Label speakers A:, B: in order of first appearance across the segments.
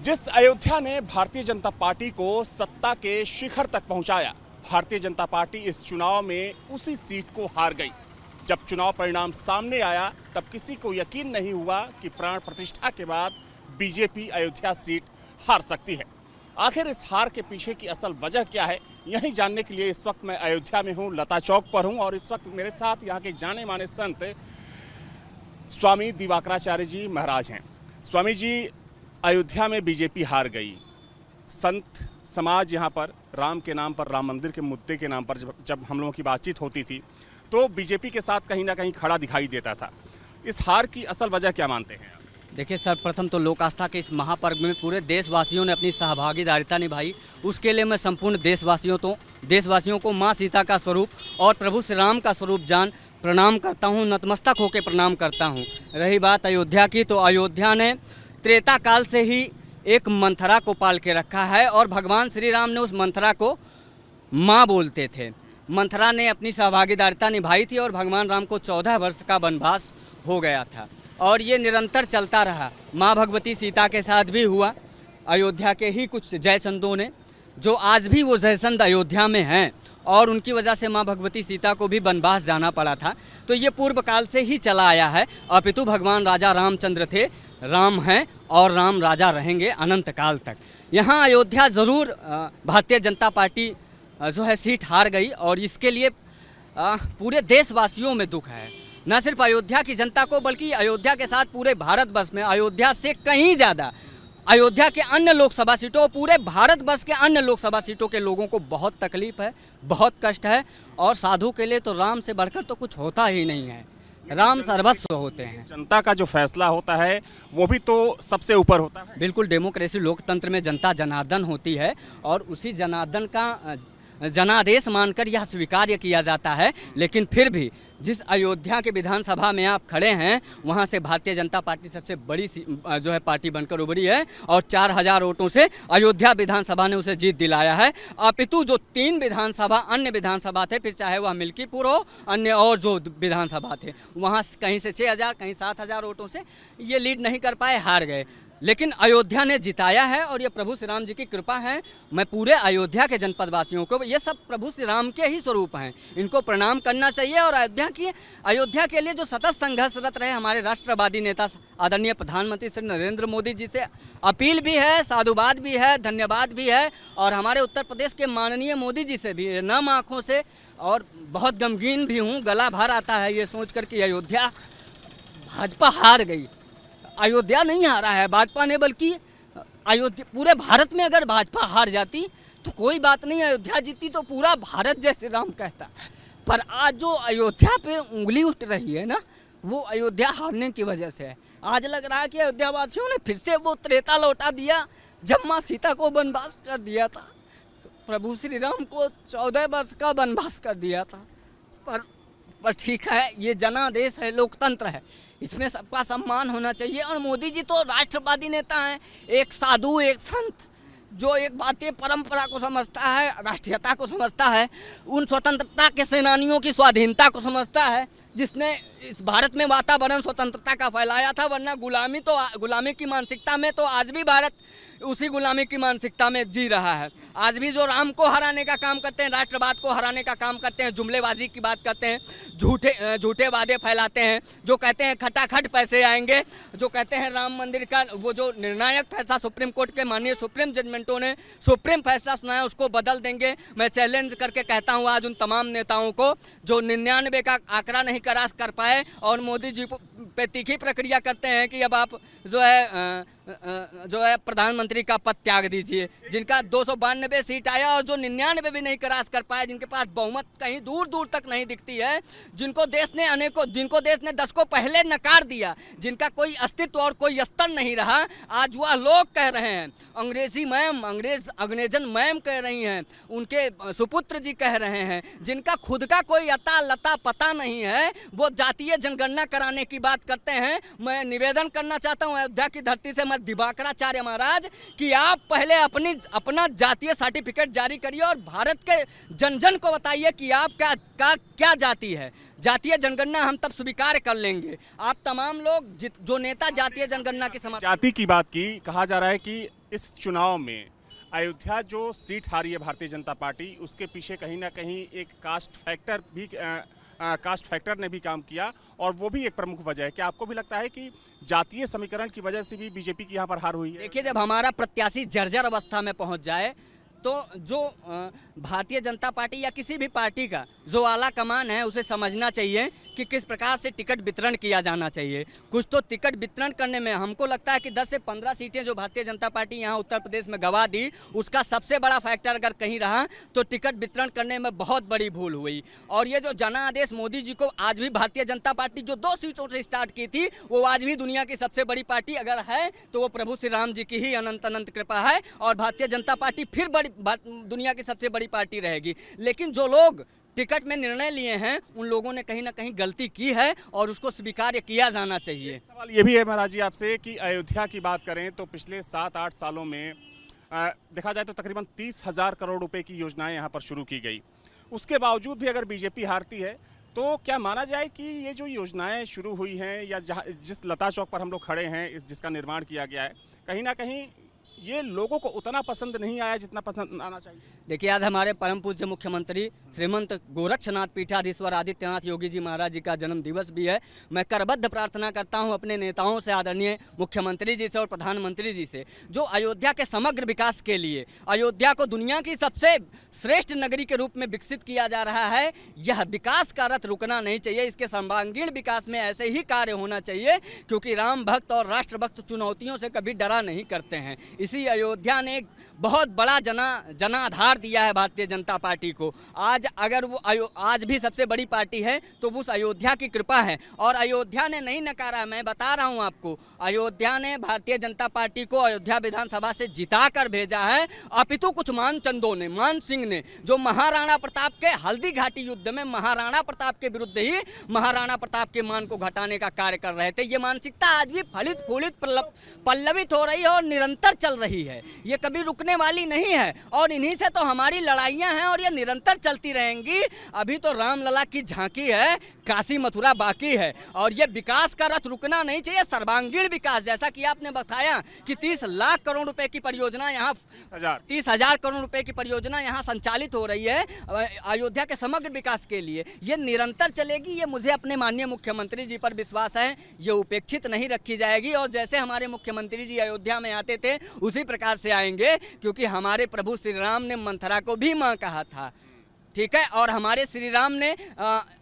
A: जिस अयोध्या ने भारतीय जनता पार्टी को सत्ता के शिखर तक पहुंचाया, भारतीय जनता पार्टी इस चुनाव में उसी सीट को हार गई। जब चुनाव परिणाम सामने आया तब किसी को यकीन नहीं हुआ कि प्राण प्रतिष्ठा के बाद बीजेपी अयोध्या सीट हार सकती है। आखिर इस हार के पीछे की असल वजह क्या है, यही जानने के लिए इस वक्त मैं अयोध्या में हूं, लता चौक पर हूं और इस वक्त मेरे साथ यहाँ के जाने माने संत स्वामी दिवाकराचार्य जी महाराज हैं। स्वामी जी, अयोध्या में बीजेपी हार गई। संत समाज यहाँ पर राम के नाम पर, राम मंदिर के मुद्दे के नाम पर जब हम लोगों की बातचीत होती थी तो बीजेपी के साथ कहीं ना कहीं खड़ा दिखाई देता था। इस हार की असल वजह क्या मानते हैं?
B: देखिए, सर्वप्रथम तो लोक आस्था के इस महापर्व में पूरे देशवासियों ने अपनी सहभागीदारिता निभाई। उसके लिए मैं संपूर्ण देशवासियों को माँ सीता का स्वरूप और प्रभु श्री राम का स्वरूप जान प्रणाम करता हूँ, नतमस्तक होकर प्रणाम करता हूँ। रही बात अयोध्या की, तो अयोध्या ने त्रेता काल से ही एक मंथरा को पाल के रखा है और भगवान श्री राम ने उस मंथरा को माँ बोलते थे। मंथरा ने अपनी सहभागीदारिता निभाई थी और भगवान राम को 14 वर्ष का वनवास हो गया था और ये निरंतर चलता रहा। माँ भगवती सीता के साथ भी हुआ। अयोध्या के ही कुछ जयचंदों ने, जो आज भी वो जयचंद अयोध्या में हैं और उनकी वजह से माँ भगवती सीता को भी वनवास जाना पड़ा था, तो ये पूर्व काल से ही चला आया है। अपितु भगवान राजा रामचंद्र थे, राम हैं और राम राजा रहेंगे अनंत काल तक। यहाँ अयोध्या ज़रूर भारतीय जनता पार्टी जो है सीट हार गई और इसके लिए पूरे देशवासियों में दुख है। न सिर्फ अयोध्या की जनता को बल्कि अयोध्या के साथ पूरे भारतवर्ष में, अयोध्या से कहीं ज़्यादा अयोध्या के अन्य लोकसभा सीटों, पूरे भारतवर्ष के अन्य लोकसभा सीटों के लोगों को बहुत तकलीफ है, बहुत कष्ट है। और साधु के लिए तो राम से बढ़कर तो कुछ होता ही नहीं है। राम सर्वस्व होते हैं।
A: जनता का जो फैसला होता है वो भी तो सबसे ऊपर होता है।
B: बिल्कुल, डेमोक्रेसी लोकतंत्र में जनता जनार्दन होती है और उसी जनार्दन का जनादेश मानकर यह स्वीकार्य किया जाता है। लेकिन फिर भी जिस अयोध्या के विधानसभा में आप खड़े हैं, वहां से भारतीय जनता पार्टी सबसे बड़ी जो है पार्टी बनकर उभरी है और 4000 वोटों से अयोध्या विधानसभा ने उसे जीत दिलाया है। अपितु जो 3 विधानसभा अन्य विधानसभा थे, फिर चाहे वह मिल्कीपुर हो, अन्य और जो विधानसभा थे, वहाँ कहीं से 6000 कहीं 7000 वोटों से ये लीड नहीं कर पाए, हार गए। लेकिन अयोध्या ने जिताया है और ये प्रभु श्री राम जी की कृपा है। मैं पूरे अयोध्या के जनपद वासियों को, ये सब प्रभु श्री राम के ही स्वरूप हैं, इनको प्रणाम करना चाहिए। और अयोध्या के लिए जो सतत संघर्षरत रहे हमारे राष्ट्रवादी नेता आदरणीय प्रधानमंत्री श्री नरेंद्र मोदी जी से अपील भी है, साधुवाद भी है, धन्यवाद भी है। और हमारे उत्तर प्रदेश के माननीय मोदी जी से भी नम आँखों से और बहुत गमगीन भी हूँ, गला भर आता है ये सोच कर कि अयोध्या भाजपा हार गई। अयोध्या नहीं हारा है भाजपा ने, बल्कि अयोध्या पूरे भारत में अगर भाजपा हार जाती तो कोई बात नहीं, अयोध्या जीती तो पूरा भारत जय श्री राम कहता। पर आज जो अयोध्या पे उंगली उठ रही है ना, वो अयोध्या हारने की वजह से है। आज लग रहा है कि अयोध्या वासियों ने फिर से वो त्रेता लौटा दिया जब माँ सीता को वनवास कर दिया था, प्रभु श्री राम को 14 वर्ष का वनवास कर दिया था। पर ठीक है, ये जनादेश है, लोकतंत्र है, इसमें सबका सम्मान होना चाहिए। और मोदी जी तो राष्ट्रवादी नेता हैं, एक साधु, एक संत, जो एक भारतीय परंपरा को समझता है, राष्ट्रीयता को समझता है, उन स्वतंत्रता के सेनानियों की स्वाधीनता को समझता है, जिसने इस भारत में वातावरण स्वतंत्रता का फैलाया था। वरना गुलामी की मानसिकता में तो आज भी भारत उसी गुलामी की मानसिकता में जी रहा है। आज भी जो राम को हराने का काम करते हैं, राष्ट्रवाद को हराने का काम करते हैं, जुमलेबाजी की बात करते हैं, झूठे वादे फैलाते हैं, जो कहते हैं खटाखट पैसे आएंगे, जो कहते हैं राम मंदिर का वो जो निर्णायक फैसला सुप्रीम कोर्ट के माननीय सुप्रीम जजमेंटों ने सुप्रीम फैसला सुनाया उसको बदल देंगे। मैं चैलेंज करके कहता हूँ आज उन तमाम नेताओं को जो 99 का आंकड़ा नहीं क्रॉस कर पाए और मोदी जी पे तीखी प्रक्रिया करते हैं कि अब आप जो है प्रधानमंत्री का पद त्याग दीजिए, जिनका 292 सीट आया और जो 99 भी नहीं क्रॉस कर पाए, जिनके पास बहुमत कहीं दूर दूर तक नहीं दिखती है, जिनको देश ने 10 को पहले नकार दिया, जिनका कोई अस्तित्व और कोई स्तर नहीं रहा, आज वह लोग कह रहे हैं, अंग्रेजन मैम कह रही हैं, उनके सुपुत्र जी कह रहे हैं, जिनका खुद का कोई अता लता पता नहीं है, वो जातीय जनगणना कराने की बात करते हैं। मैं निवेदन करना चाहता हूँ, अयोध्या की धरती से हमारे दिवाकराचार्य महाराज कि आप पहले अपना जातीय सर्टिफिकेट जारी करिए और भारत के जन जन को बताइए कि आप क्या जाति है। जातीय जनगणना हम तब स्वीकार कर लेंगे। आप तमाम लोग जो नेता जातीय जनगणना की
A: जाति की बात की, कहा जा रहा है कि इस चुनाव में अयोध्या जो सीट हारी है भारतीय जनता पार्टी, उसके पीछे कहीं ना कहीं एक कास्ट फैक्टर ने भी काम किया और वो भी एक प्रमुख वजह है। क्या आपको भी लगता है कि जातीय समीकरण की वजह से भी बीजेपी की यहाँ पर हार हुई है?
B: देखिए, जब हमारा प्रत्याशी जर्जर अवस्था में पहुंच जाए तो जो भारतीय जनता पार्टी या किसी भी पार्टी का जो आला कमान है उसे समझना चाहिए कि किस प्रकार से टिकट वितरण किया जाना चाहिए। कुछ तो टिकट वितरण करने में हमको लगता है कि 10 से 15 सीटें जो भारतीय जनता पार्टी यहाँ उत्तर प्रदेश में गंवा दी, उसका सबसे बड़ा फैक्टर अगर कहीं रहा तो टिकट वितरण करने में बहुत बड़ी भूल हुई। और ये जो जनादेश मोदी जी को आज भी भारतीय जनता पार्टी जो 2 सीटों से स्टार्ट की थी, वो आज भी दुनिया की सबसे बड़ी पार्टी अगर है तो वो प्रभु श्री राम जी की ही अनंत अनंत कृपा है और भारतीय जनता पार्टी फिर दुनिया की सबसे बड़ी पार्टी रहेगी। लेकिन जो लोग टिकट में निर्णय लिए हैं उन लोगों ने कहीं ना कहीं गलती की है और उसको स्वीकार किया जाना चाहिए।
A: सवाल ये भी है महाराज जी आपसे कि अयोध्या की बात करें तो पिछले 7-8 सालों में देखा जाए तो तकरीबन 30,000 करोड़ रुपए की योजनाएं यहाँ पर शुरू की गई। उसके बावजूद भी अगर बीजेपी हारती है तो क्या माना जाए कि ये जो योजनाएं शुरू हुई हैं या जिस लता चौक पर हम लोग खड़े हैं, जिसका निर्माण किया गया है, कहीं ना कहीं ये लोगों को उतना पसंद नहीं आया जितना पसंद आना चाहिए?
B: देखिए, आज हमारे परम पूज्य मुख्यमंत्री श्रीमंत गोरक्षनाथ पीठाधीश्वर आदित्यनाथ योगी जी महाराज जी का जन्म दिवस भी है। मैं करबद्ध प्रार्थना करता हूं अपने नेताओं से, आदरणीय मुख्यमंत्री जी से और प्रधानमंत्री जी से, जो अयोध्या के समग्र विकास के लिए अयोध्या को दुनिया की सबसे श्रेष्ठ नगरी के रूप में विकसित किया जा रहा है। यह विकास का रथ रुकना नहीं चाहिए, इसके सर्वांगीण विकास में ऐसे ही कार्य होना चाहिए, क्योंकि राम भक्त और राष्ट्र भक्त चुनौतियों से कभी डरा नहीं करते हैं। इसी अयोध्या ने एक बहुत बड़ा जनाधार दिया है भारतीय जनता पार्टी को। आज अगर वो आज भी सबसे बड़ी पार्टी है तो उस अयोध्या की कृपा है। और अयोध्या ने नहीं नकारा, मैं बता रहा हूं आपको, अयोध्या ने भारतीय जनता पार्टी को अयोध्या विधानसभा से जिता कर भेजा है। अपितु कुछ मानचंदों ने, मान सिंह ने, जो महाराणा प्रताप के हल्दी घाटी युद्ध में महाराणा प्रताप के विरुद्ध ही महाराणा प्रताप के मान को घटाने का कार्य कर रहे थे। ये मानसिकता आज भी फलित फूलित पल्लवित हो रही है और निरंतर चल रही है, ये कभी रुकने वाली नहीं है। और इन्हीं से तो हमारी लड़ाइयां हैं और ये निरंतर चलती रहेंगी। अभी तो रामलला की झांकी है, काशी मथुरा बाकी है और ये विकास का रथ रुकना नहीं चाहिए। सर्वांगीण विकास, जैसा कि आपने बताया कि 30 लाख करोड़ रुपए की परियोजना यहाँ 30,000 करोड़ रुपए की परियोजना यहाँ संचालित हो रही है अयोध्या के समग्र विकास के लिए। ये निरंतर चलेगी, ये मुझे अपने माननीय मुख्यमंत्री जी पर विश्वास है, ये उपेक्षित नहीं रखी जाएगी। और जैसे हमारे मुख्यमंत्री जी अयोध्या में आते थे उसी प्रकार से आएंगे, क्योंकि हमारे प्रभु श्री राम ने मंथरा को भी मां कहा था, ठीक है। और हमारे श्री राम ने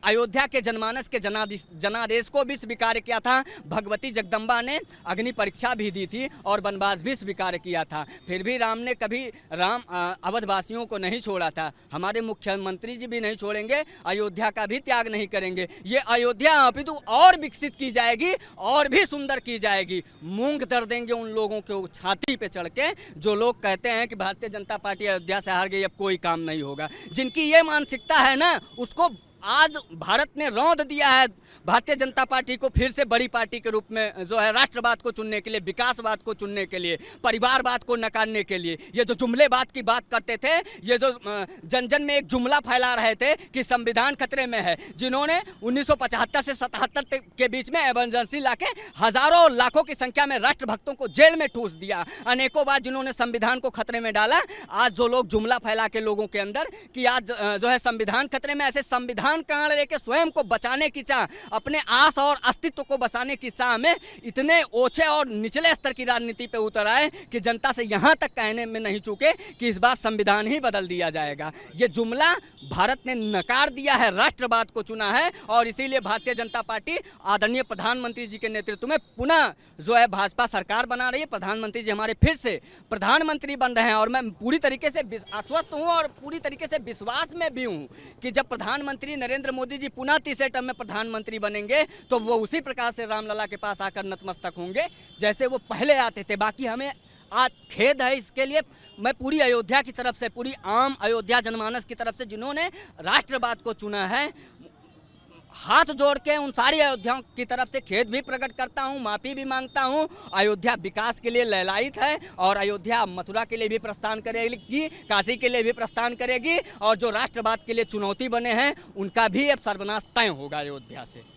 B: अयोध्या के जनमानस के जनादेश को भी स्वीकार किया था। भगवती जगदम्बा ने अग्नि परीक्षा भी दी थी और वनवास भी स्वीकार किया था। फिर भी राम ने कभी अवधवासियों को नहीं छोड़ा था। हमारे मुख्यमंत्री जी भी नहीं छोड़ेंगे, अयोध्या का भी त्याग नहीं करेंगे। ये अयोध्या अपितु और विकसित की जाएगी और भी सुंदर की जाएगी। मूंग दर देंगे उन लोगों के छाती पे चढ़ के जो लोग कहते हैं कि भारतीय जनता पार्टी अयोध्या से हार गई, अब कोई काम नहीं होगा। जिनकी ये मानसिकता है ना, उसको आज भारत ने रौंद दिया है भारतीय जनता पार्टी को फिर से बड़ी पार्टी के रूप में, जो है राष्ट्रवाद को चुनने के लिए, विकासवाद को चुनने के लिए, परिवारवाद को नकारने के लिए। ये जो जुमलेबाद की बात करते थे, ये जो जन जन में एक जुमला फैला रहे थे कि संविधान खतरे में है, जिन्होंने 1975 से 77 के बीच में इमरजेंसी लाके हजारों लाखों की संख्या में राष्ट्रभक्तों को जेल में ठूस दिया, अनेकों बार जिन्होंने संविधान को खतरे में डाला। आज जो लोग जुमला फैला के लोगों के अंदर कि आज जो है संविधान खतरे में, ऐसे संविधान कांड लेके स्वयं को बचाने की चाह, अपने आस और अस्तित्व को बचाने की चाह में इतने ओछे और निचले स्तर की राजनीति पे उतर आए कि जनता से यहां तक कहने में नहीं चूके कि इस बार संविधान ही बदल दिया जाएगा। ये जुमला भारत ने नकार दिया है, राष्ट्रवाद को चुना है और इसीलिए भारतीय जनता पार्टी आदरणीय प्रधानमंत्री जी के नेतृत्व में पुनः जो है भाजपा सरकार बना रही है। प्रधानमंत्री जी हमारे फिर से प्रधानमंत्री बन रहे हैं और मैं पूरी तरीके से आश्वस्त हूँ और पूरी तरीके से विश्वास में भी हूँ कि जब प्रधानमंत्री नरेंद्र मोदी जी पुनः तीसरे टर्म में प्रधानमंत्री बनेंगे तो वो उसी प्रकार से रामलला के पास आकर नतमस्तक होंगे जैसे वो पहले आते थे। बाकी हमें आज खेद है इसके लिए। मैं पूरी अयोध्या की तरफ से, पूरी आम अयोध्या जनमानस की तरफ से जिन्होंने राष्ट्रवाद को चुना है, हाथ जोड़ के उन सारी अयोध्या की तरफ से खेद भी प्रकट करता हूं, माफ़ी भी मांगता हूं। अयोध्या विकास के लिए ललायित है और अयोध्या मथुरा के लिए भी प्रस्थान करेगी, काशी के लिए भी प्रस्थान करेगी और जो राष्ट्रवाद के लिए चुनौती बने हैं उनका भी अब सर्वनाश तय होगा अयोध्या से।